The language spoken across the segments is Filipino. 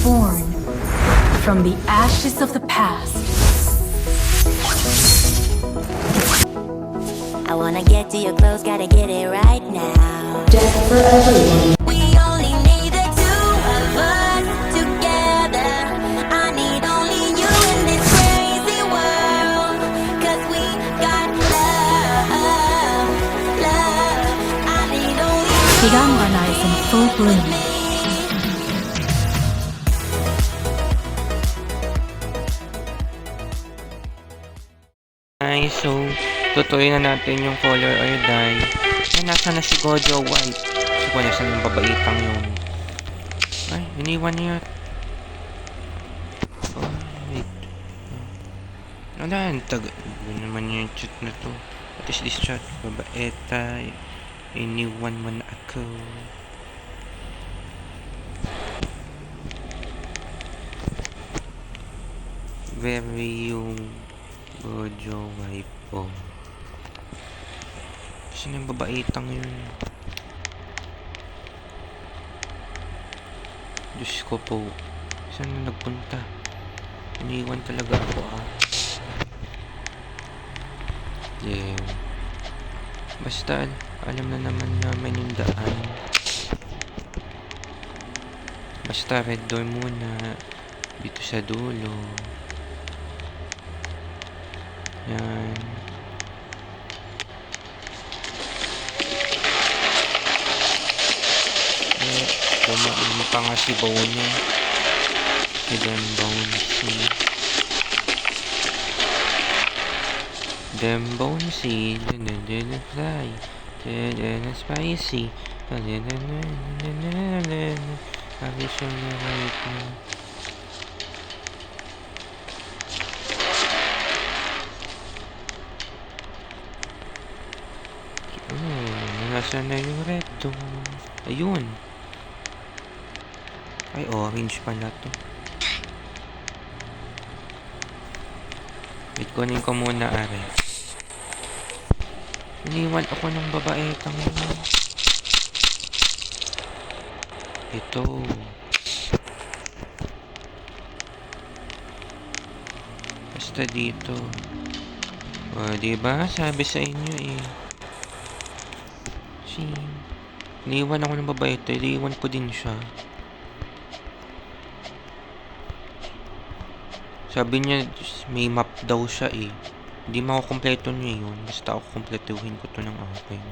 reborn from the ashes of the past. I wanna get to your clothes, gotta get it right now. Death for everyone. We only need the two of us together. I need only you in this crazy world. 'Cause we got love, love. I need only you Higambana is in full bloom. with me. Ay, so, tutuloy na natin yung color or dye. Ay, nasa na si Gojo White? Kasi kung nasan yung babaitang yun. Ay, iniwan niya. Oh, wait. Wala, ano naman yung chat na to? What is this chat? Babaeta. Iniwan mo na ako. Very yung Gojo White po. Sino yung babaitang yun? Diyos ko po. Saan na nagpunta? Iniwan talaga ako Yeah. Basta alam na naman namin yung daan. Basta red door muna. Dito sa dulo. Yan. Kumain pa nga si Bone. Si Dem Bone. Dem Bone si fly. Spicy. Sabi siya na right na. Nasaan na yung red door? Ayun. Ay, orange pala to. Wait, kunin ko muna, are. Iniwan ako ng babaetang yun. Ito. Basta dito. O, diba? Sabi sa inyo eh. Iniwan ako ng babae ito. Iniwan ko din siya. Sabi niya, may map daw siya eh. Hindi makukompleto niya yun. Basta ako kompletuhin ko to ng akin.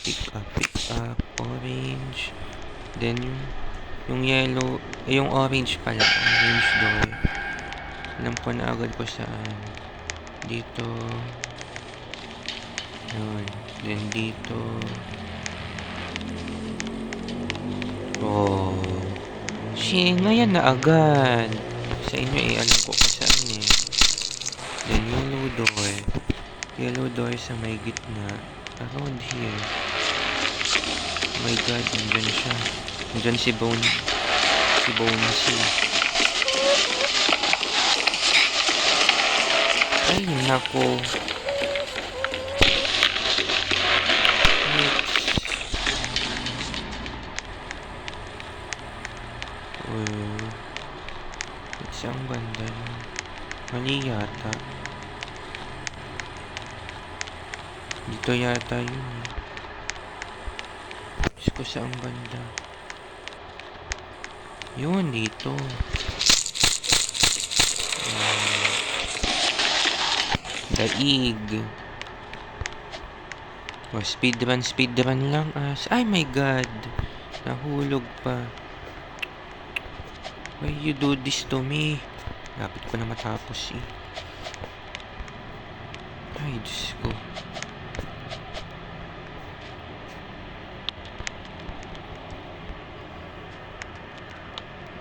Pick up, orange. Then, yung yellow, yung orange pala. Orange door. Alam ko na agad ko saan. Dito. Yun. Then dito. Oh. Ngayon na agad. Sa inyo eh, alam ko kung saan eh. Then yellow door. Yellow door sa may gitna. Around here. Oh my god, nandyan siya. Nandyan si Bone. Si Bonesy. Ay, nako. Isang banda yun. Mali yata. Dito yata yun. Diyos ko saan banda. Yun, dito. Daig. Oh, speedrun lang. Ay my god. Nahulog pa. Why you do this to me? Lapit ko na matapos eh. Ay, Diyos ko.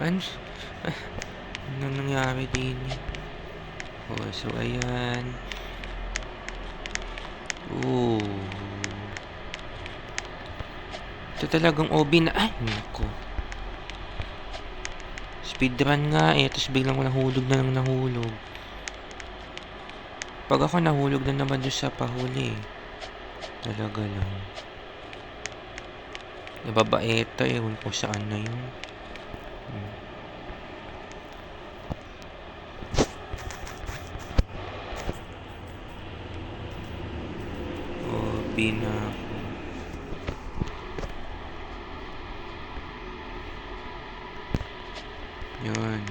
Ano nangyari din eh? Oh, so ayan. Oh. Ito talagang OB na. Ay, nako. Speedrun nga eh, tapos biglang nahulog na lang nahulog. Pag ako nahulog na naman doon sa pahuli eh. Talaga lang. Nababaeta eh, ewan ko saan na yun. OB na ako. Yun.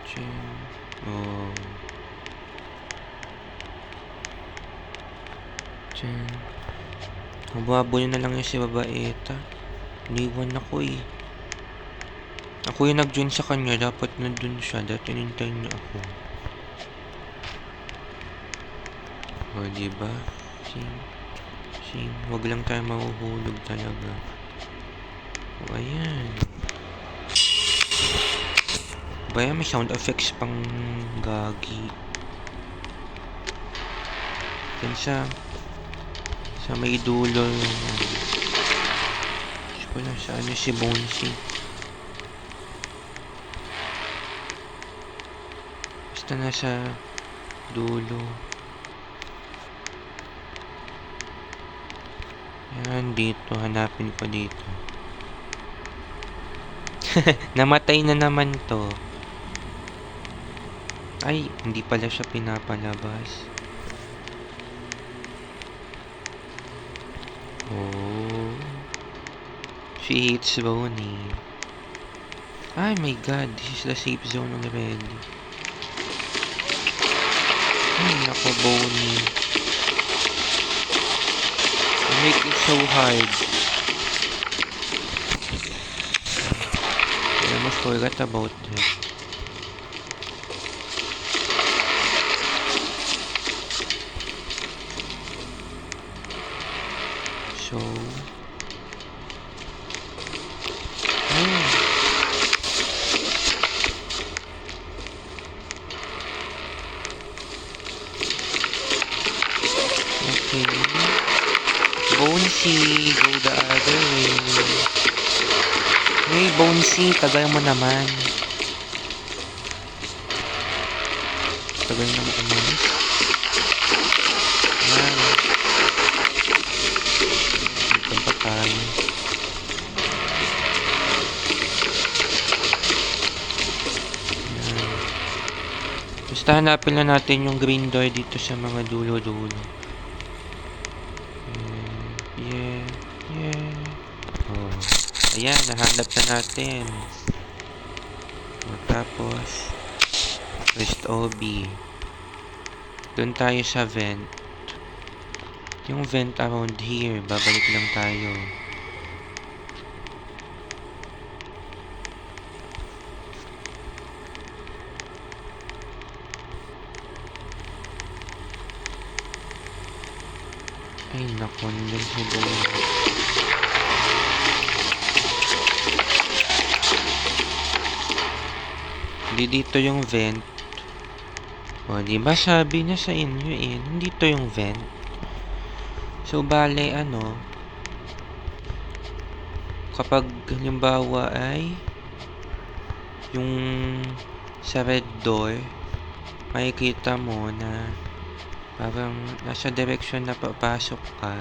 Chin. Oh. Chin. Mababol na lang yung si babaeta. Iniwan ako eh. Ako yung nag-join sa kanya. Dapat nandun siya. Dahil inintay niya ako. O, diba? Wag lang tayo mahuhulog talaga. O, ayan. Baya may sound effects pang gagi. Yan sa may dulo yung ko lang sa ano si Bonesy. Basta nasa dulo. Yan, dito. Hanapin ko dito. Namatay na naman to. Ay, hindi pala siya pinapalabas. Oh. She hates Bonnie. Ay my god, this is the safe zone already. Ay, nako Bonnie. You make it so hard. I almost forgot about that. So, okay. Bonesy, go the other way. Hey, Bonesy, tagal mo naman. Tagal naman umalis. Yan. Dito pa tayo. Yan. Basta hanapin na natin yung green door dito sa mga dulo-dulo. Yeah. Oh. Ayan, nahanap na natin. O, tapos first OB. Doon tayo sa vent. Yung vent around here. Babalik lang tayo. Ay, naku, nandun si Bonnie. Hindi dito yung vent. O, diba sabi na sa inyo eh, nandito yung vent. So, bale, ano, kapag halimbawa ay yung sa red door, makikita mo na parang nasa direction na papasok ka.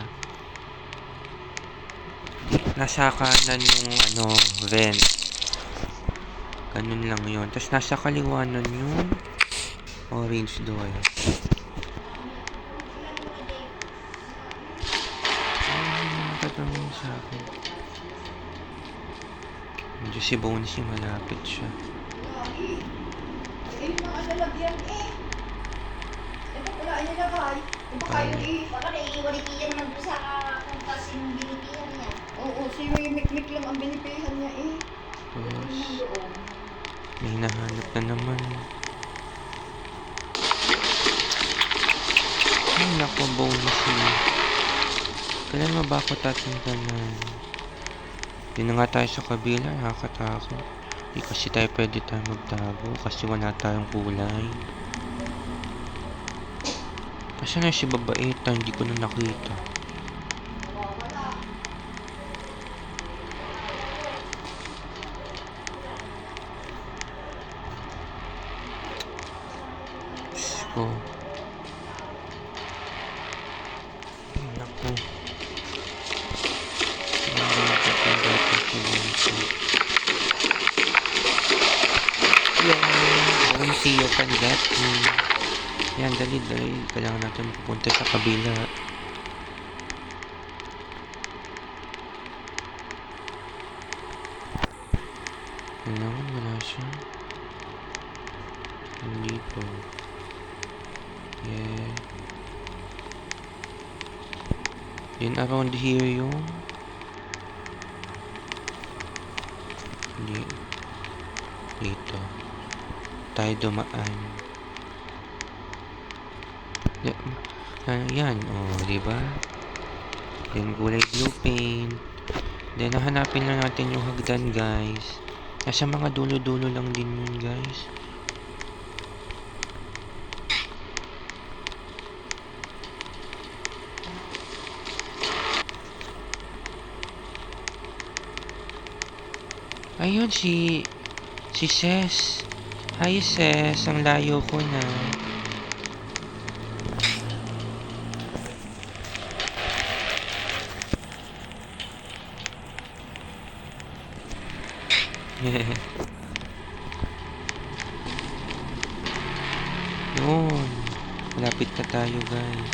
Nasa kanan yung ano, vent. Ganun lang yun. Tapos nasa kaliwa nun yung orange door. Ay, nakatanong sa akin. Medyo si Bonesy malapit siya. Baka naiiwalikiyan naman doon sa kumpas yung binipihan niya. Oo, si Mikmik lang ang binipihan niya eh. Tapos, may nahanap na naman. Ay, naku, Bonesy. Kailan mo ba ako tatantanan? Di na nga tayo sa kabila, nakakatakot. Di kasi pwede tayo magtago kasi wala tayong kulay. Kasi na si babaeta, hindi ko na nakita. Diyos ko. Ay, naku. Ano ba yung see you can get me. Yan, dali. Kailangan natin pupunta sa kabila. Kailangan wala siya. Dito. Yeah. Yan, around here yung... Dito. Tayo dumaan. Yan, oh, diba? Then, kulay blue paint. Then, hanapin lang natin yung hagdan, guys. Nasa mga dulo-dulo lang din yun, guys. Ayun, si Ses. Hi, Ses. Ang layo ko na. Yun. Malapit na tayo, guys.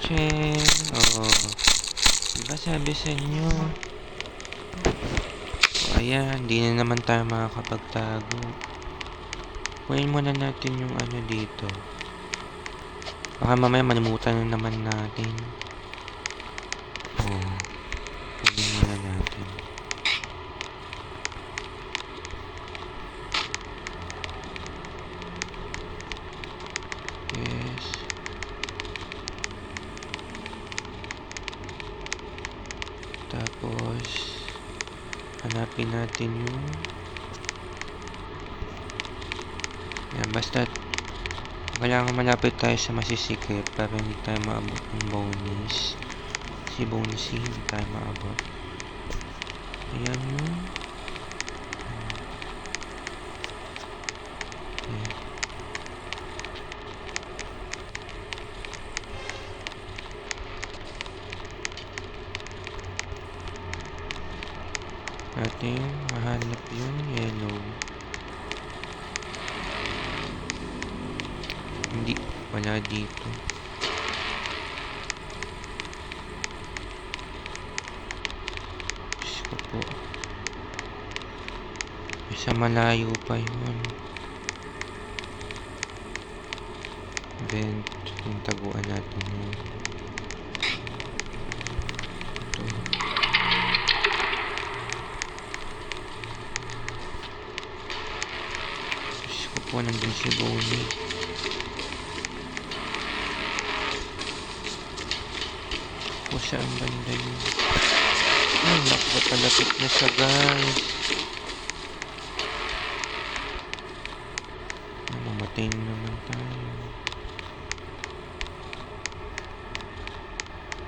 Chen. Oh. Diba sabi sa inyo? So, ayan. Di na naman tayo makakapagtago. Kunin muna natin yung ano dito. Baka mamaya manimutan na naman natin. Oh. Kunin muna natin. Yes. Tapos hanapin natin yung yan, basta kailangan malapit tayo sa masisikip para hindi tayo maabot ng bonus. Si bonus hindi tayo maabot. Ayan yun. Okay. Natin mahanap yung yellow. Hindi, wala dito. Diyos ko po. Isa malayo pa yun. Vent, yung taguan natin yun. Ito. Diyos ko po, nandun si Bonnie. O saan banda yun? Ay, naku, palapit na siya, guys. Mamatay na naman tayo.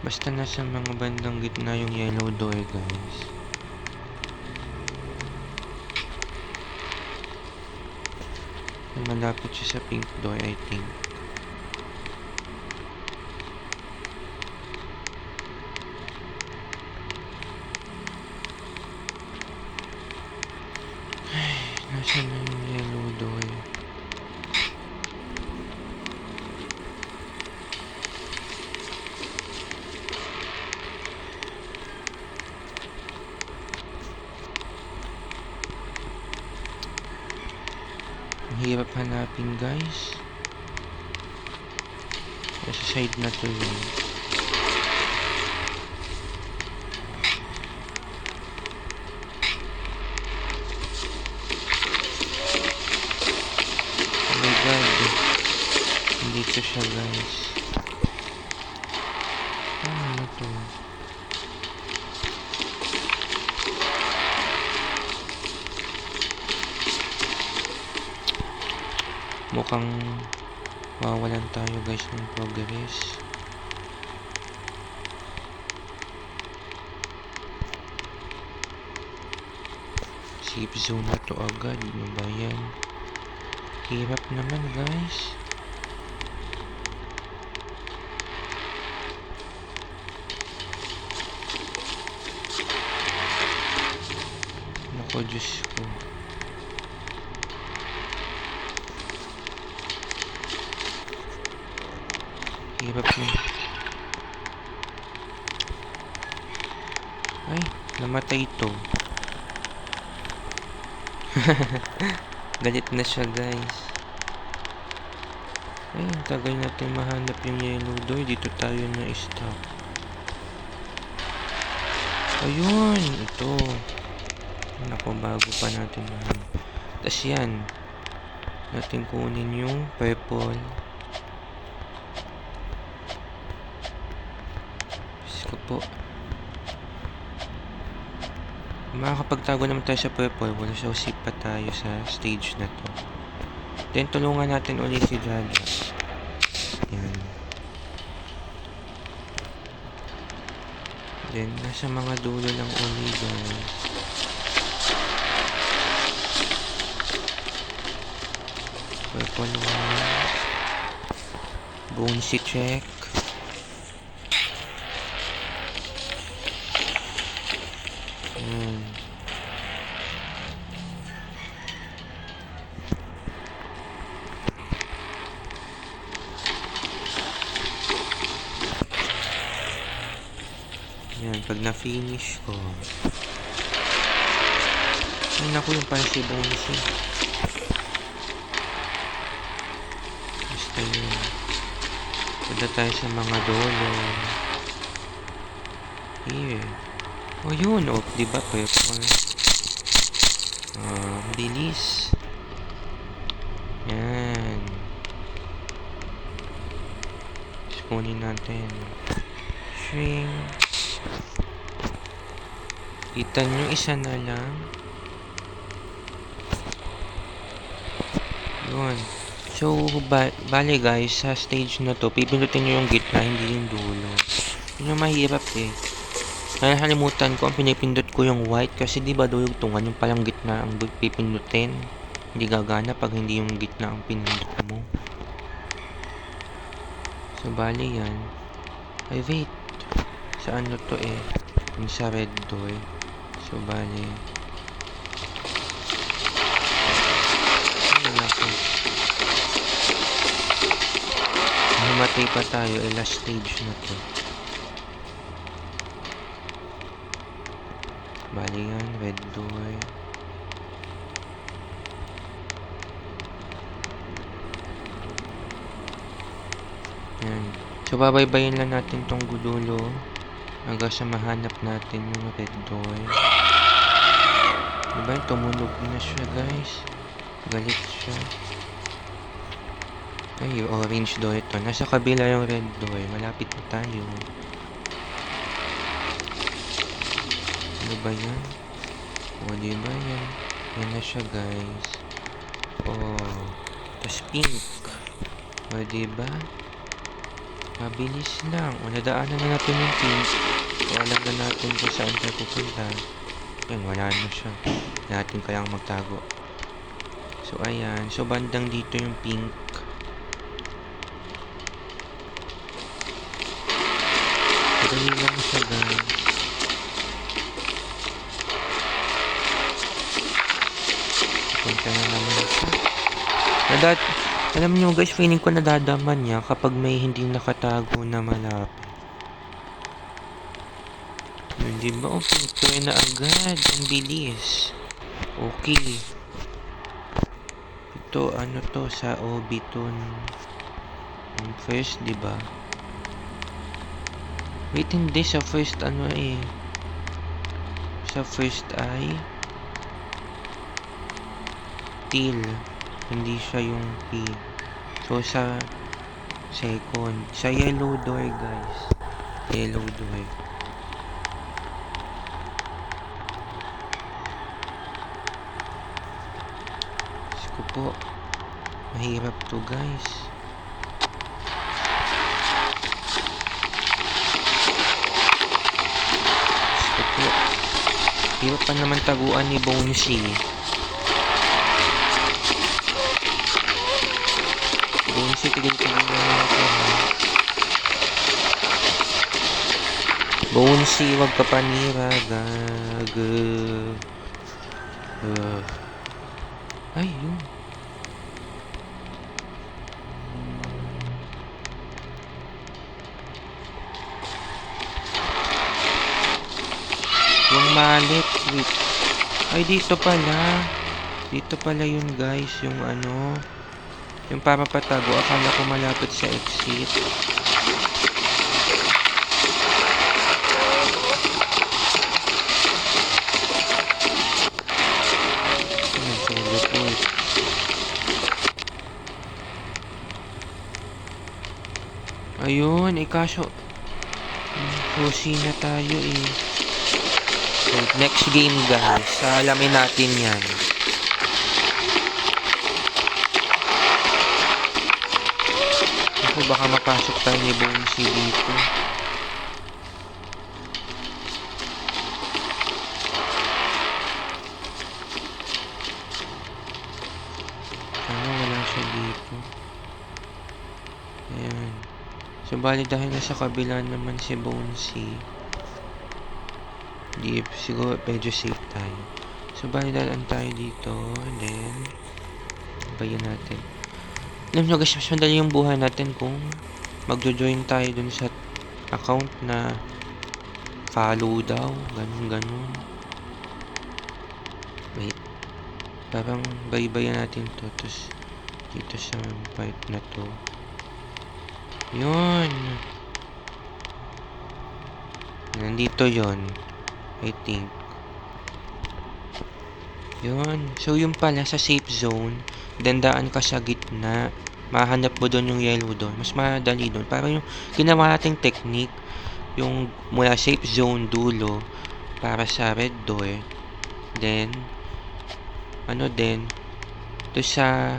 Basta nasa mga bandang gitna yung yellow door, guys. Malapit siya sa pink door, I think. Nasaan na yung yellow door? Ang hirap hanapin, guys. Sa side na to yun. Dito siya, guys. Ano to? Mukhang mawawalan tayo, guys, ng progress. Safe zone na to agad. Ano ba yan? Hirap naman, guys. Naku, ko, Diyos ko. Hirap yun. Ay, namatay to. Galit na siya, guys. Ay, ang tagal natin mahanap yung yellow door. Dito tayo na-stop. Ayun, ito. Naku, bago pa natin mahanap. Tas yan. Natin kunin yung purple. Diyos ko po. Makakapagtago naman tayo sa purple. Wala siya, usip pa tayo sa stage na to. Then, tulungan natin ulit si Jaja. Yan. Then, nasa mga dulo lang ulit, guys. Purple one. Bonesy check. Yan. Yan, pag na-finish ko. Ay, naku, yung parang si Bonesy. Basta yun. Punta tayo sa mga dolo. Here. Oh, yun. Oh, diba, purple? Bilis. Yan. Kunin natin. Shrink. Kita nyo, isa na lang. Yun. So, bale guys, sa stage na to, pipindutin nyo yung gitna, hindi yung dulo. Yun yung mahirap eh. Nakalimutan ko, ang pinipindot ko yung white kasi di ba duyugtungan yung palang gitna ang pipindutin. Hindi gagana pag hindi yung gitna ang pinindot mo. So, bale yan. Ay, wait. Sa ano to eh? Yung sa red door. So, bale. Ay, naku. Mamatay pa tayo. Last stage na to. Bale yan. Red door. Yan. So, babaybayin lang natin tong gudulo hanggang sa mahanap natin yung red door. Diba? Tumunog na siya, guys. Galit siya. Ay, yung orange door ito. Nasa kabila yung red door. Malapit na tayo. Ano ba yan? O, diba yan? Yan na siya, guys. Oh. Tas pink. O, diba? Mabilis lang. O, nadaanan na natin yung pink. O, alam na natin kung saan tayo pupunta. Yan, wala na siya. Natin kayang magtago. So, ayan. So, bandang dito yung pink. Madali lang siya, guys. Punta na naman siya. Alam nyo guys, feeling ko nadadaman niya kapag may hindi nakatago na malapit. Yun, diba? Okay, clear na agad. Ang bilis. Okay. Ito, ano to, sa Obiton. Yung first, diba? Wait, hindi. Sa first, ano eh. Sa first ay teal. Hindi siya yung P. So, sa second. Sa yellow door, guys. Yellow door. Diyos ko po. Mahirap to, guys. Diyos ko po. Hirap pa naman taguan ni Bonesy. Bonesy, tigil-tigil na natin. Bonesy, wag ka panira. Gag. Ay, yun. Yung mallet. Wait. Ay, dito pala. Dito pala yun, guys. Yung ano. Yung para patago. Akala ko malapit sa exit. Teleport. Ayun, kaso susi na tayo eh. So, next game guys, alamin natin yan. Ako, baka mapasok tayo ni Bonesy dito. Sana wala siya dito. Ayan. So, bali dahil nasa kabila naman si Bonesy, di siguro medyo safe tayo. So, bali dalaan tayo dito. And then, bayan natin. Alam nyo guys, mas madali yung buhay natin kung magjo-join tayo dun sa account na follow daw. Ganun. Wait. Parang baybayan natin to. Tapos, dito sa part na to. Yun. Nandito yon, I think. Yun. So, yung pala sa safe zone, then daan ka sa gitna. Mahanap mo doon yung yellow doon. Mas madali doon. Parang yung ginawa nating technique, yung mula safe zone dulo para sa red door. Then, to sa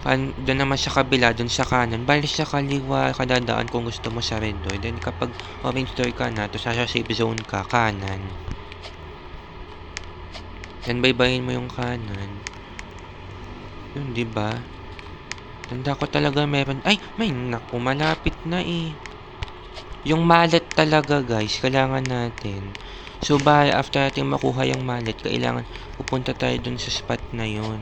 doon naman sa kabila, doon sa kanan, bali sa kaliwa kadadaan kung gusto mo sa red door. Then kapag orange door ka na, to sa safe zone ka, kanan. Then baybayin mo yung kanan. Yun, diba? Tanda ko talaga meron. Ay, may naku, malapit na eh. Yung mallet talaga guys, kailangan natin. So after natin makuha yung mallet, kailangan pupunta tayo dun sa spot na yun.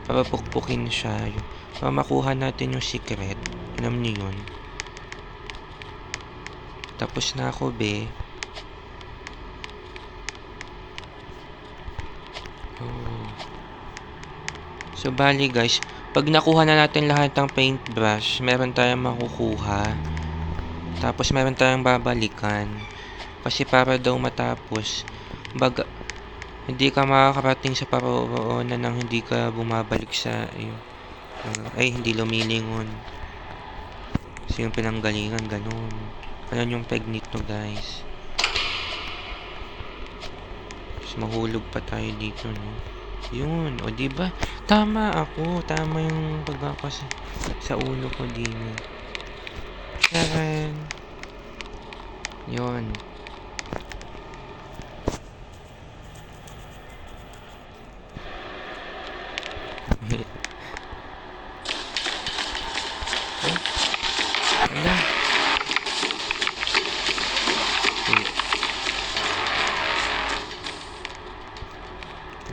Para pukpukin siya. Para makuha natin yung secret. Alam niyo yun. Tapos na ako, be. Oh. So, bali guys, pag nakuha na natin lahat ng paintbrush, meron tayong makukuha. Tapos, meron tayong babalikan. Kasi para daw matapos, hindi ka makakarating sa paroonan nang hindi ka bumabalik sa hindi lumilingon. Kasi yung pinanggalingan, ganun. Ganun yung peg nito, guys. Tapos mahulog pa tayo dito, no? Yun, o diba? Tama ako. Tama yung pagkako sa ulo ko din. Karen. Yun. Ala.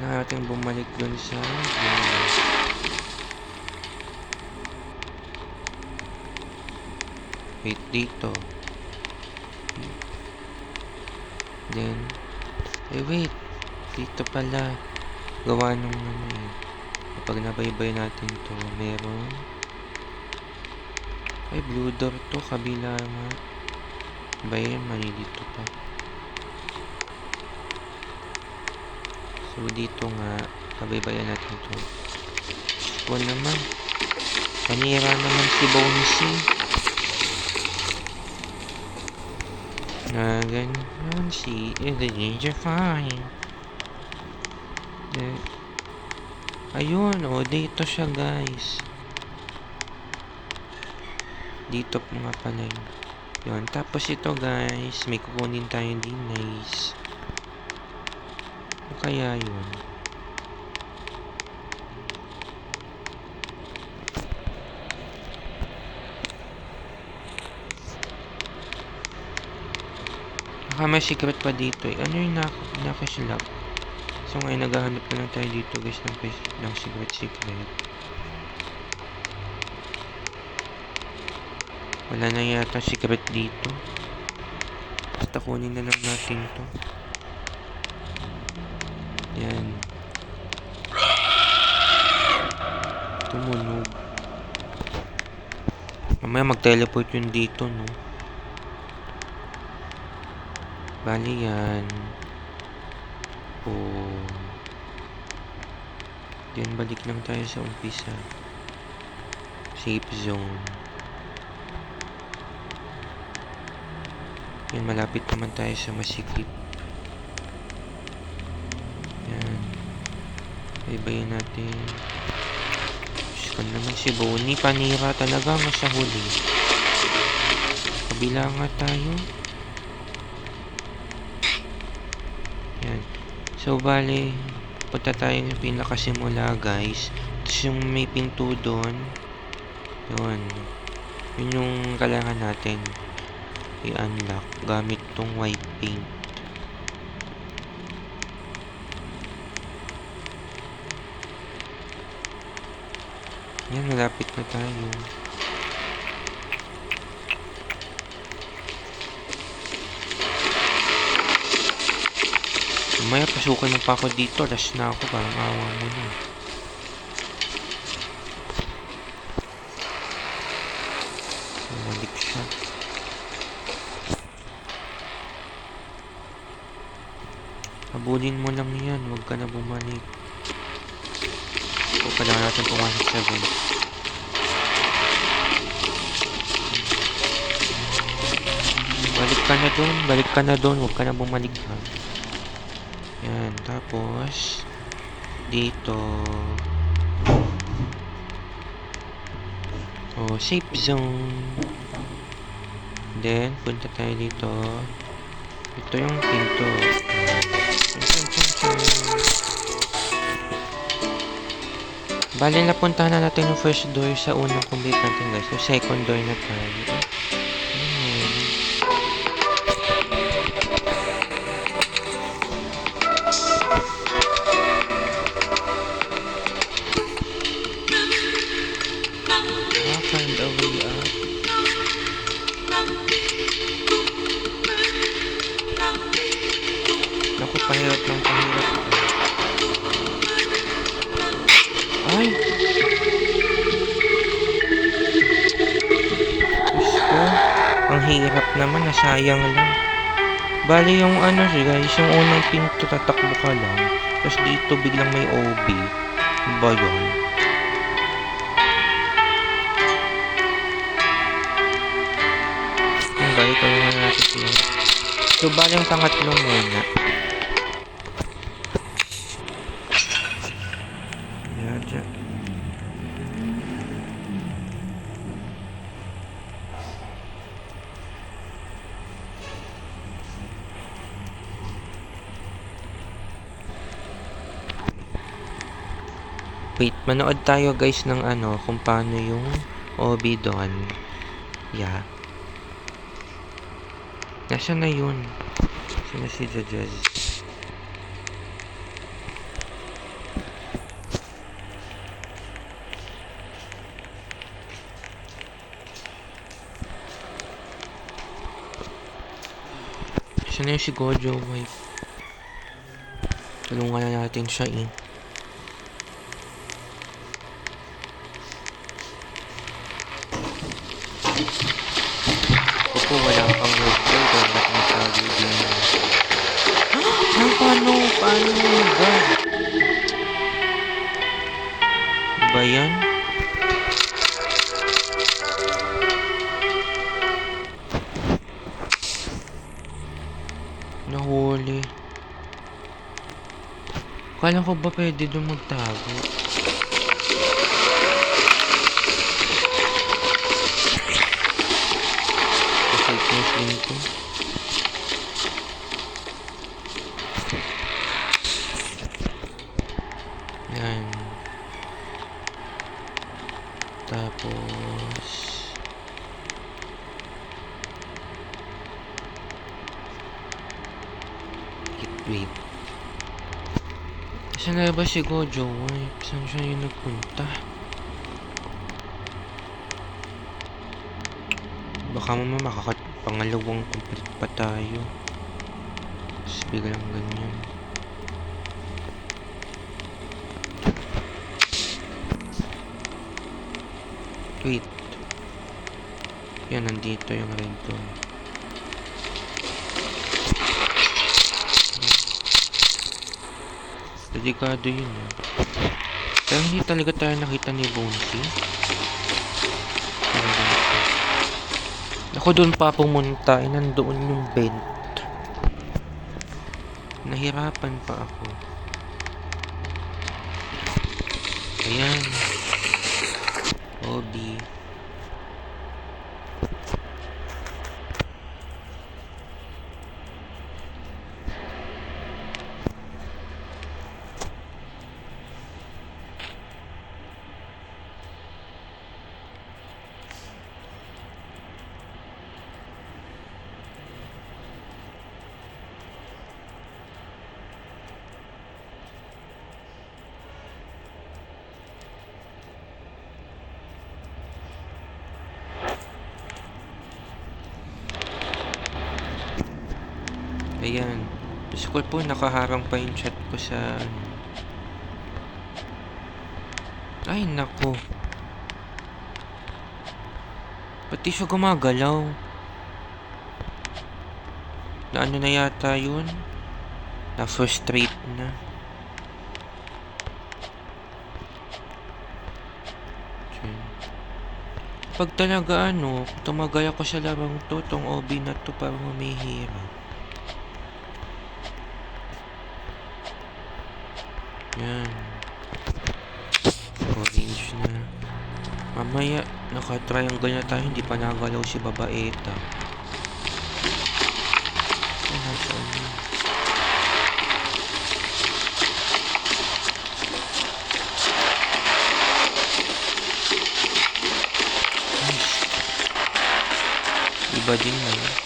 Natin bumalik dun sa wait dito. Then wait, dito pala gawa nung kapag nabaybay natin to, meron blue door to, kabila nga ba yun, mali dito pa. So dito nga kabaybayan natin to. Ito naman, panira naman si Bonesy na ganyan si the danger fine. Ayun, dito siya guys. Dito po nga pala yun. Tapos ito guys, may kukunin tayo din, nice. Kaya yun. Baka may secret pa dito eh. Ano yung nakaslap? So ngayon naghahanap na lang tayo dito guys ng secret. Wala na yata secret dito. Basta kunin na lang natin to. Yan. Tumunog. Mamaya mag-teleport yun dito, no? Bali yan. Oh. Then balik lang tayo sa umpisa. Safe zone. Yan, malapit naman tayo sa masikip. Yan. Ibayin natin. Diyos ko naman si Bonnie. Panira talaga nga sa huli. Kabila nga tayo. Yan. So, bali, punta tayo yung pinakasimula, guys. Tapos yung may pinto doon. Yun. Yun yung kailangan natin i-unlock gamit tong white paint. Yan, malapit na tayo. Mamaya pasukin mo pa ako dito. Rush na ako. Parang awa mo na. Bumalik siya. Habulin mo lang yan. Huwag ka na bumalik. O kailangan natin pumasok sa vent. Balik ka na doon. Balik ka na doon. Huwag ka na bumalik ha. Yan. Tapos dito. Oh, safe zone. Then punta tayo dito. Ito yung pinto. Bali, napuntahan na natin yung first door sa unang complete natin, guys. So, second door na tayo. Find a way up. Naku, pahirap lang, pahirap. Ay! Diyos ko, ang hirap naman, nasayang lang. Bali yung ano guys, yung unang pinto tatakbo ka lang. Tapos dito biglang may OB. Ba yun? Yung bali ko naman natin yun. So bali yung pangatlo muna. Yan. Wait, manood tayo guys ng ano, kung paano yung OB doon. Yeah. Nasaan na yun? Saan na si Jajaz? Saan na yung si Gojo wife? Tulungan na natin siya eh. Opo, wala pang road clear dahil nagmasabi din. Paano? Paano ba? Ba yan? Nahuli. Kala ko ba pwede doon magtago? Dito. Yan. Tapos wait. Saan na ba si Gojo? Ay, saan siya yung nagpunta? Baka mama makakapangalawang complete pa tayo. Tapos biglang ganyan. Wait. Yan, nandito yung red door. Delikado yun eh. Pero hindi talaga tayo nakita ni Bounty. Ako doon pa pumunta, nandoon yung vent. Nahirapan pa ako. Ayan. Obi. Ayan. Diyos ko po, nakaharang pa yung chat ko sa... Ay, nako. Pati siya gumagalaw. Na ano na yata yun? Na-frustrate na. Okay. Pag talaga ano, tumagal ako sa larong to, tong OB na to parang humihirap. Yan. Orange na. Mamaya, naka-triangle na tayo. Hindi pa nagalaw si babaeta. Nasaan yun? Iba din na yun.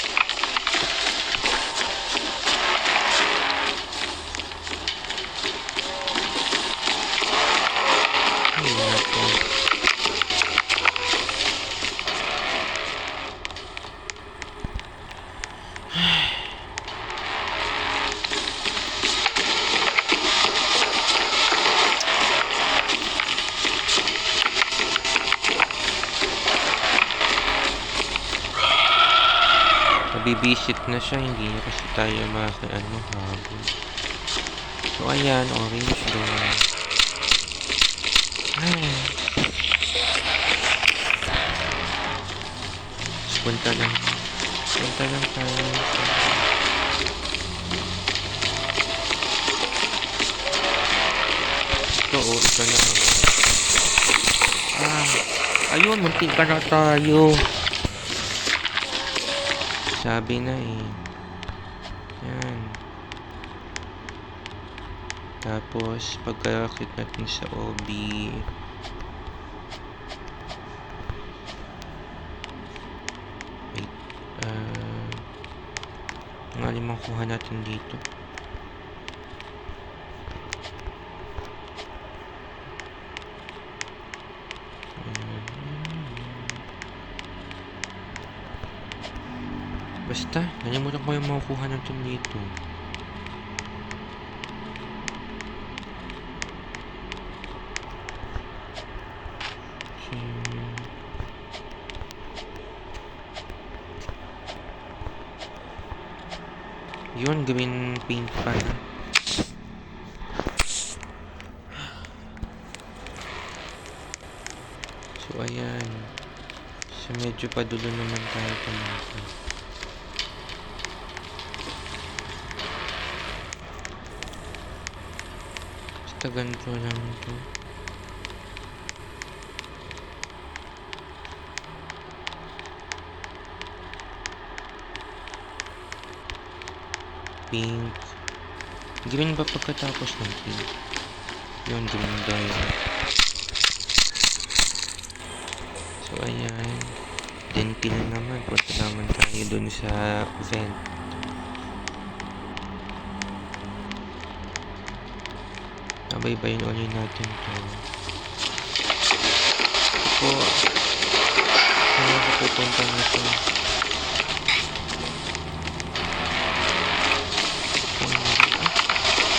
Bibisit na siya, hindi na kasi tayo habol. So ayan, orange door. Punta lang tayo. Ito na ako. Ayun, muntik ka na tayo. Sabi na eh. Yan. Tapos, pagka-click natin sa OB, wait. Ang alimang kuha natin dito. Basta, nalimutan ko yung makukuha natin dito. Yun, gawin paint pa na. So, ayan. So, medyo padulo naman tayo pumunta. Basta ganito lang ito. Pink. Green ba pagkatapos ng pink? Yun, green dye. So, ayan. Dentil naman. Punta naman tayo dun sa vent. Sabay-bayin ulit natin to. Ito po. Saan ako pupunta nito?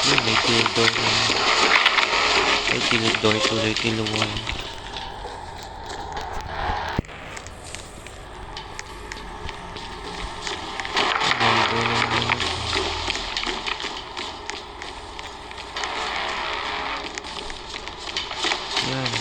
Yun, may tilid door na. May tilid door tuloy tiluan. Yan.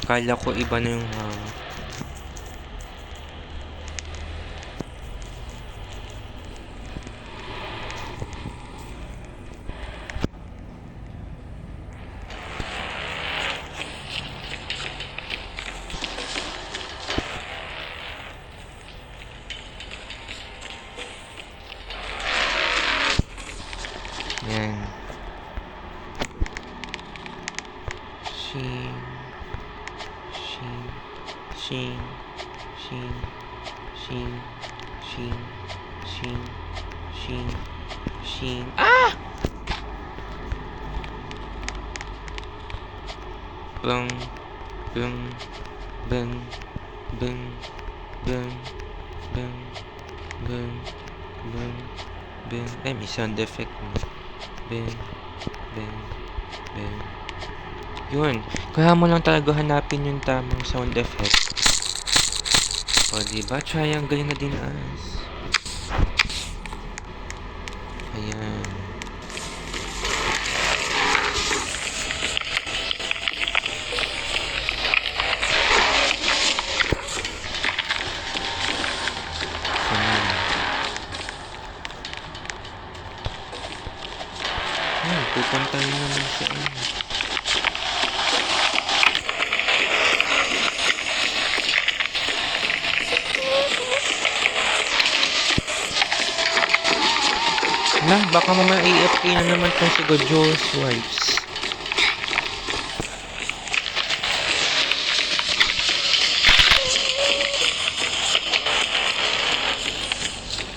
Kala ko iba na yung yan. Shing. Shing. Shing. Shing. Shing. Shing. Shing. Shing. Ah! Bung. Bung. Bung. Bung. Bung. Bung. Bung. Bung. Bung. Ay, may sound effect mo. Bung. Bung. Bung. Yun. Kaya mo lang talaga hanapin yung tamang sound effect. O, diba? Triangle na din as. Ayan. Ayan, pupunta rin naman siya. Nah, baka mamaya AFK na naman itong si Gojo's Wipes.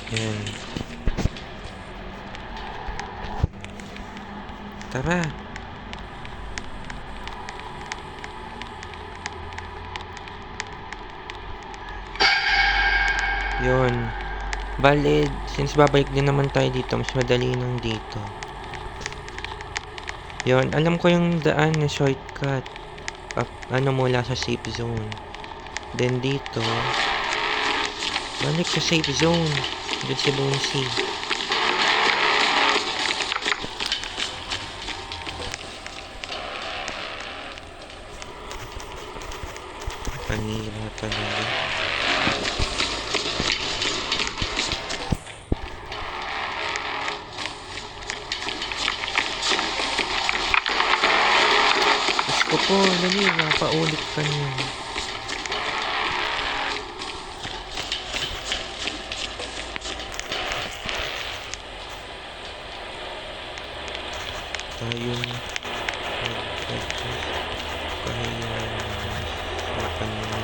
Yan. Tara. Yun. Valid, since babalik din naman tayo dito, mas madali nang dito. Yun, alam ko yung daan na shortcut. Mula sa safe zone. Then dito, balik sa safe zone. Dito si Bonesy. Panira talaga. Opo, dali na, paulit ka niya. Tayo na. Kaya sa kanya.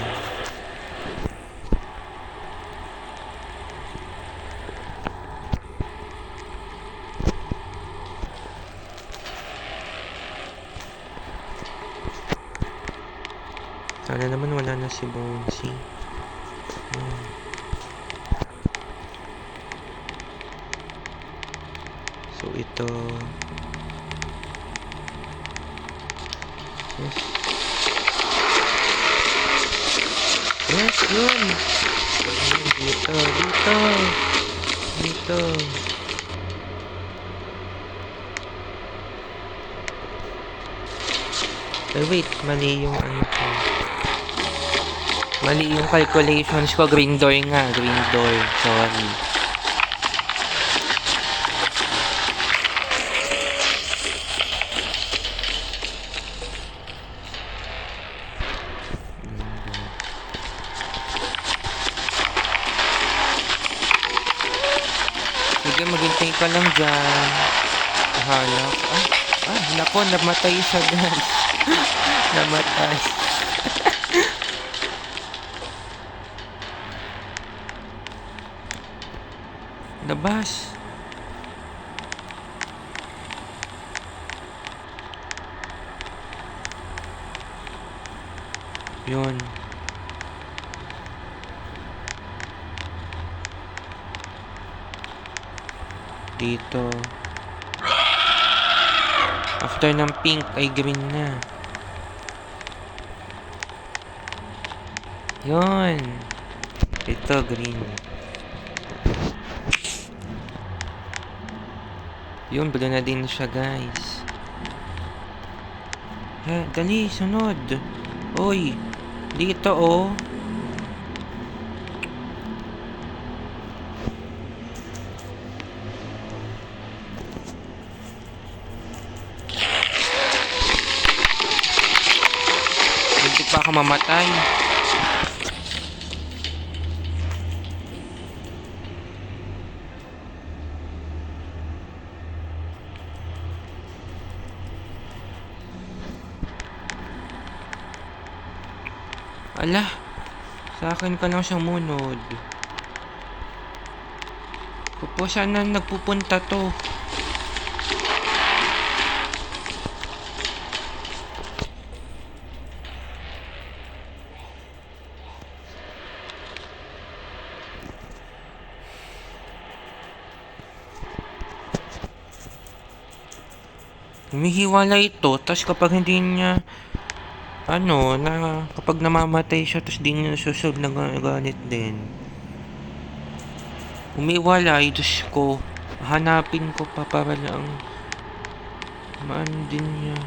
Sana naman wala na si Bonesy. So ito. Yes. Yes, yun. Dito. Wait, mali yung ano ko. Mali yung calculations ko. Green door nga. Green door. Sorry. Sige, maghintay ka lang dyan. Bahala ka. Nako, namatay siya, guys. Namatay. Labas. Yun. Dito. After ng pink ay green na. Yun. Ito green. Yun, blue na din siya, guys. Dali, sunod. Uy, dito, oh. Hindi pa ako mamatay. Ala, sa akin ka lang siyang munod. Pupo, saan na nagpupunta to? Humihiwala ito, tas kapag hindi niya kapag namamatay siya, tapos di niya nasusunod na ganit din. Umiwalay, Diyos ko. Hanapin ko pa para lang maan din niya.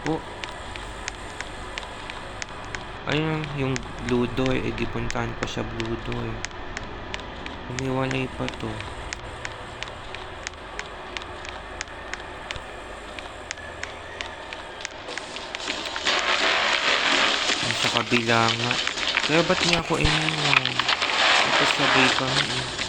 Po. Ayun, yung blue door, di puntahan pa sa blue door. Umiwalay pa to. Yung sa kabila nga. Kaya ba't niya ako iniwan? Ito sabay kami.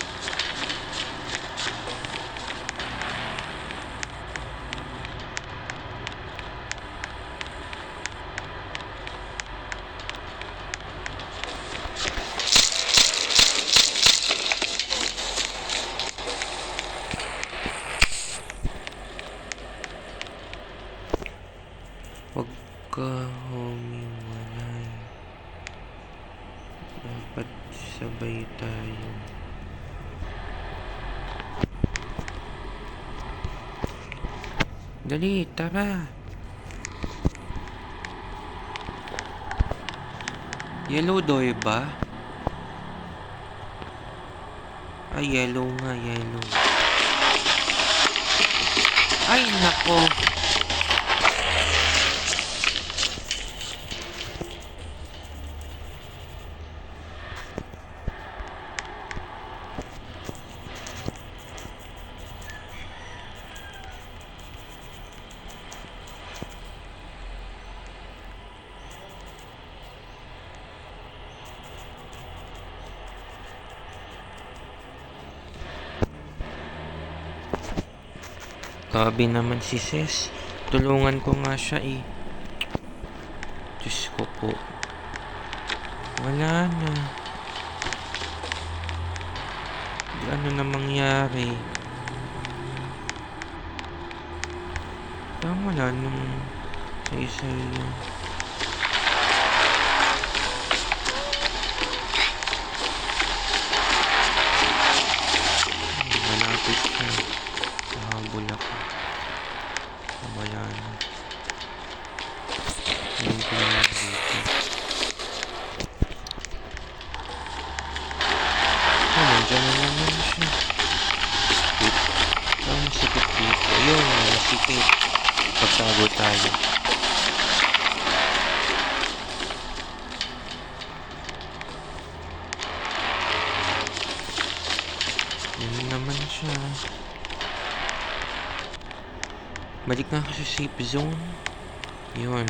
Huwag ka humiwalay. Dapat sabay tayo. Dali, tara. Yellow door ba? Yellow nga, yellow. Ay, nako. Grabe naman si Ses. Tulungan ko nga siya eh. Diyos ko po. Wala na. Ano na mangyari? Parang wala nung sa isa yun. Malapit siya. Nahabol ako. Wala na. Ngayon ko na dito. Nandiyan na naman siya. Sikit. Sikit dito. Ayun, sikit. Pagtago tayo. siya. Balik na ako sa safe zone. Yun.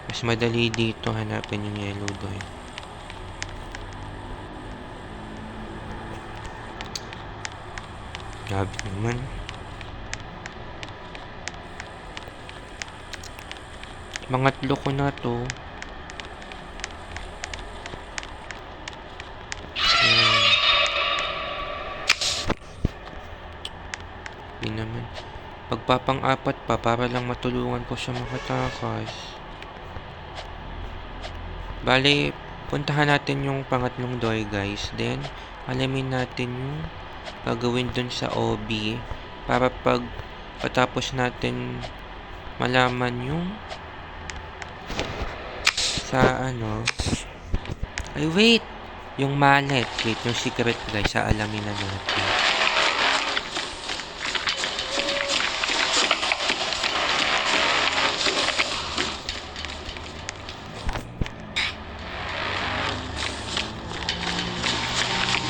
Mas madali dito hanapin yung yellow doy. Grabe naman. Mangatlo ko na to. Ayan. Hindi naman. Pagpapang-apat pa para lang matulungan ko siya makatakas. Bale, puntahan natin yung pangatlong doy, guys. Then, alamin natin yung gagawin dun sa OB para pag patapos natin malaman yung sa ano ay wait yung mallet, wait, yung secret guys, alamin na natin.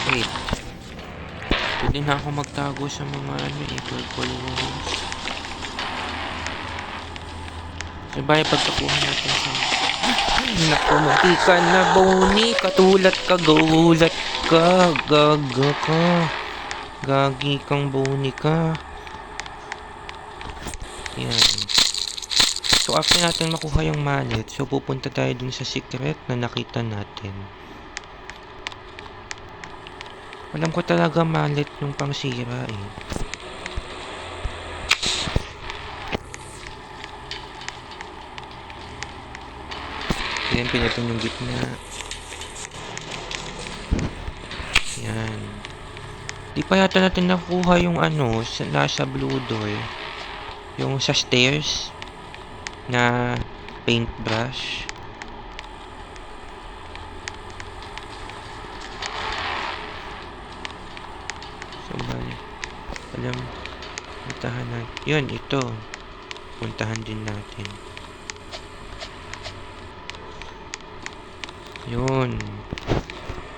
Wait, pwede na ako magtago sa mga ano purple walls. Sabay pagkakuha natin sa naku, mantika na boni. Katulad ka, gulat ka. Gaga ka. Gagi kang boni ka. Yan. So after natin makuha yung mallet, so pupunta tayo dun sa secret na nakita natin. Alam ko talaga mallet yung pangsira eh. Yan, pinatong yung gitna. Yan. Di pa yata natin nakuha yung ano, nasa blue door. Yung sa stairs na paintbrush. So, bali. Alam, puntahan natin. Yun, ito. Puntahan din natin. Yun.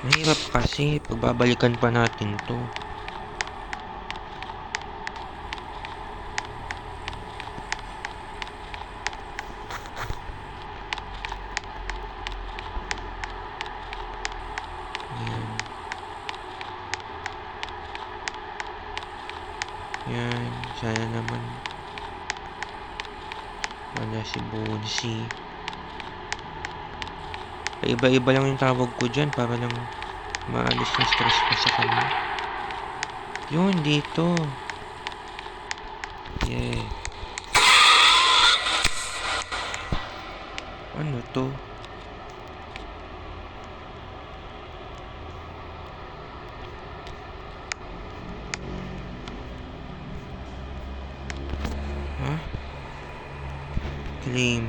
Mahirap kasi pagbabalikan pa natin to. Yan. Yan. Sana naman wala si Bonsi. Iba-iba lang yung tawag ko dyan para lang maalis yung stress ko sa kanya. Yun, dito. Yeah. Ano to? Ha? Claim.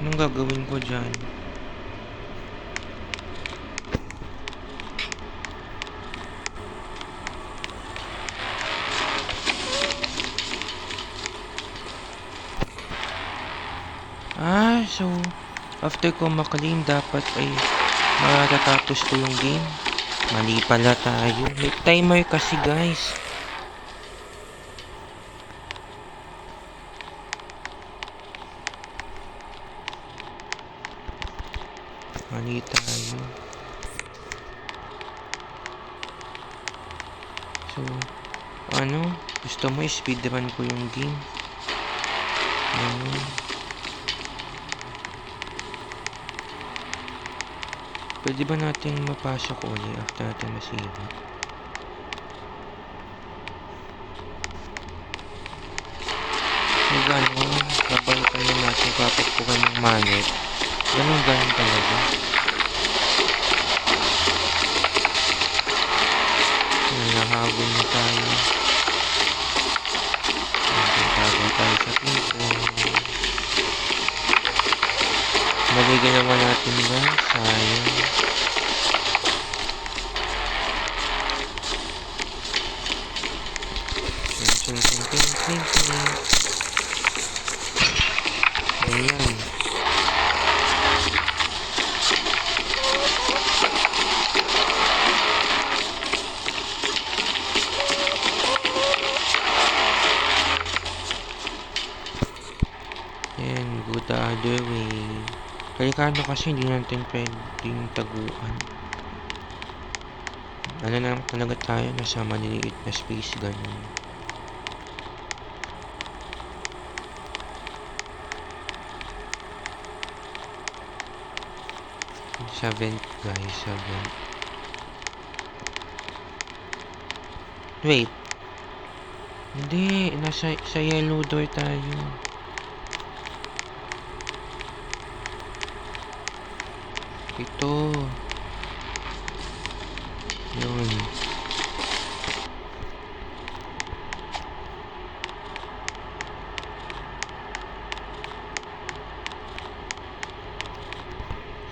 Anong gagawin ko dyan? So after ko maklaim dapat ay matatapos ko yung game. Mali pala tayo. May timer kasi guys. Mali tayo. So, ano? Gusto mo speedrun ko yung game? Pwede ba natin mapasok ulit after natin masira? So, gano'n. Babalikan na natin papagpukan ng mallet. Ganun talaga. Nahabol na tayo. Nagtago tayo sa pinto. Maligay naman natin ba? Sayang. Ayan. Other way. Delikado kasi hindi natin pwedeng taguan. Ano na lang talaga tayo, nasa maliliit na space, ganun. Sa vent, guys, sa vent. Wait. Hindi, sa yellow door tayo. Ito. Yun.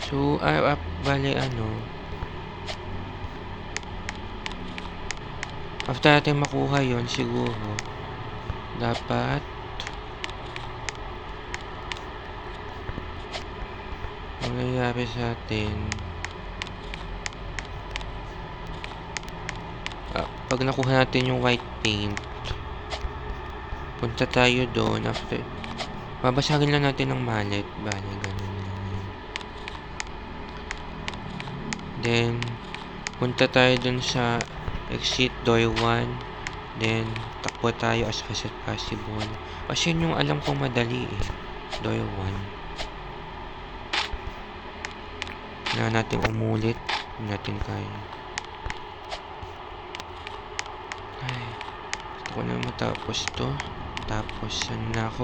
So, bale after natin makuha yon siguro, dapat ang nangyayari sa atin, pag nakuha natin yung white paint, punta tayo doon. After, babasagin lang natin ng mallet, bale ganun lang yun. Then punta tayo doon sa exit door 1, then takbo tayo as fast as possible, kasi yun yung alam kong madali eh, door 1. Na natin umulit, hindi natin kaya. Ay, gusto ko na matapos to. Tapos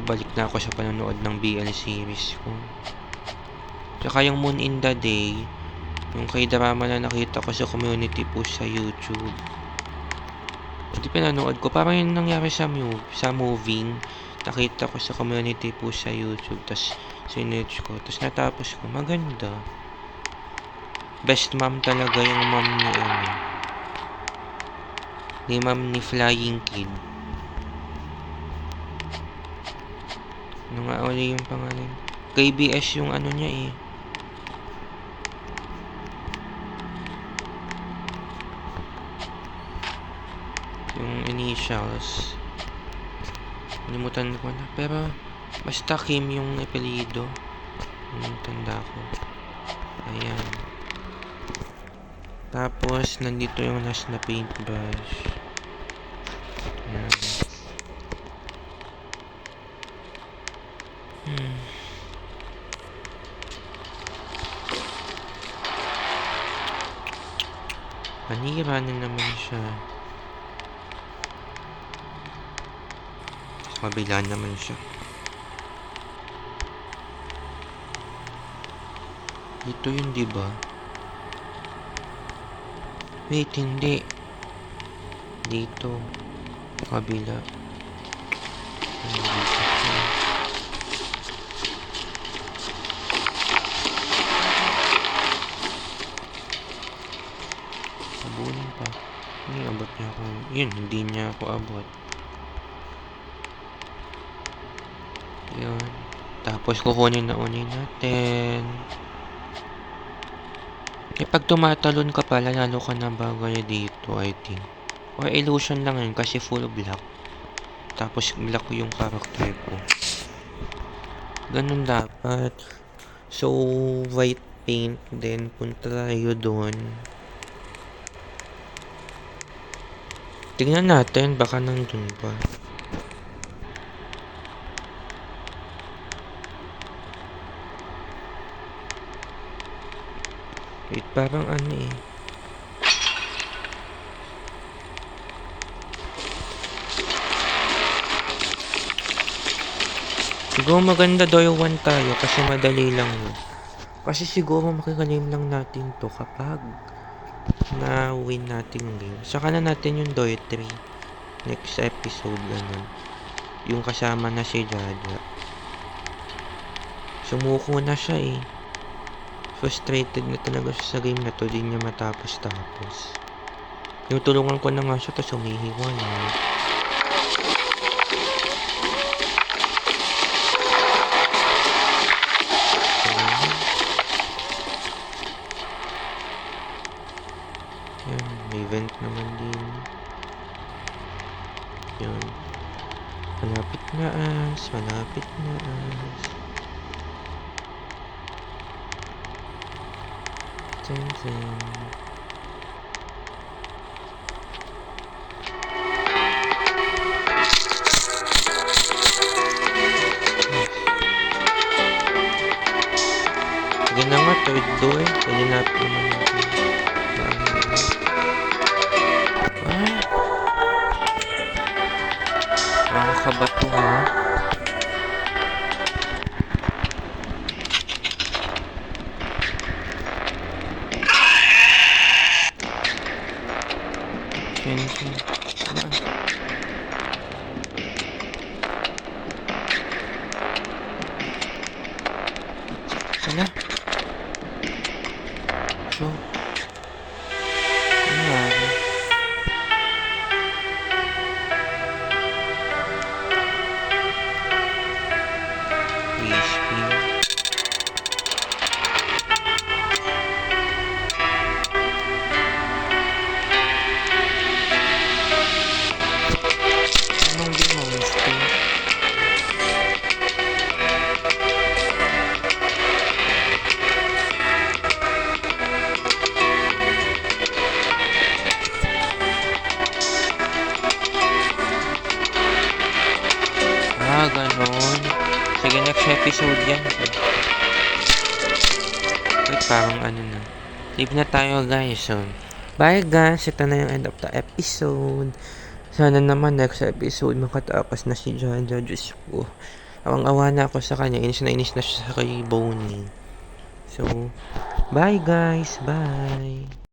balik na ako sa panonood ng BL series ko. Tsaka yung Moon in the Day, yung kay drama na nakita ko sa community post sa YouTube, hindi pinanood ko. Parang yung nangyari sa moving, nakita ko sa community post sa YouTube, tas sinerch ko, tas natapos ko. Maganda. Best mom talaga yung mom ni mom ni Flying Kid. Ano nga uli yung pangalan? KBS yung ano niya eh. Yung initials. Nalimutan ko na. Pero, basta Kim yung apelyido. Yung tanda ko. Ayan. Tapos, nandito yung last na paintbrush. Ayan. Panira na naman siya. Sa kabila naman siya. Ito yun, diba? Wait, hindi. Dito. Sa kabila. Dito siya. Abulin pa. Hindi, abot niya ako. Yun, hindi niya ako abot. Yun. Tapos kukunin na unin natin. Eh, pag tumatalon ka pala, lalo ka na bagay dito, I think. Or illusion lang yun, kasi full black. Tapos black yung character ko. Ganun dapat. So, white paint, then punta tayo doon. Tingnan natin, baka nandun pa. Wait, parang ano eh. Siguro maganda door 1 tayo kasi madali lang yun. Kasi siguro makikalim lang natin to kapag na-win natin yung game. Saka na natin yung door 3. Next episode, ganun. Yung kasama na si Jaja. Sumuko na siya eh. Frustrated na talaga siya sa game na to. Di niya matapos-tapos. Tinutulungan ko na nga siya, tapos humihiwa na. Yan, may vent naman din. Yun. Malapit na as. Malapit na as. Dun, dun. Sige na nga, third door. Pwede natin naman natin. Ay! Nakakabato ha. Sensing. Ano? So, ano nangyari? PHP. Anong ginawas ko? Ah, ganon. Sige, next episode yan. Wait, parang ano na. Leave na tayo, guys. So, bye, guys. Ito na yung end of the episode. Sana naman next episode makatapos na si Jaja. Diyos ko. Awang-awa na ako sa kanya. Inis na siya sa kay Bonnie. So, bye, guys. Bye.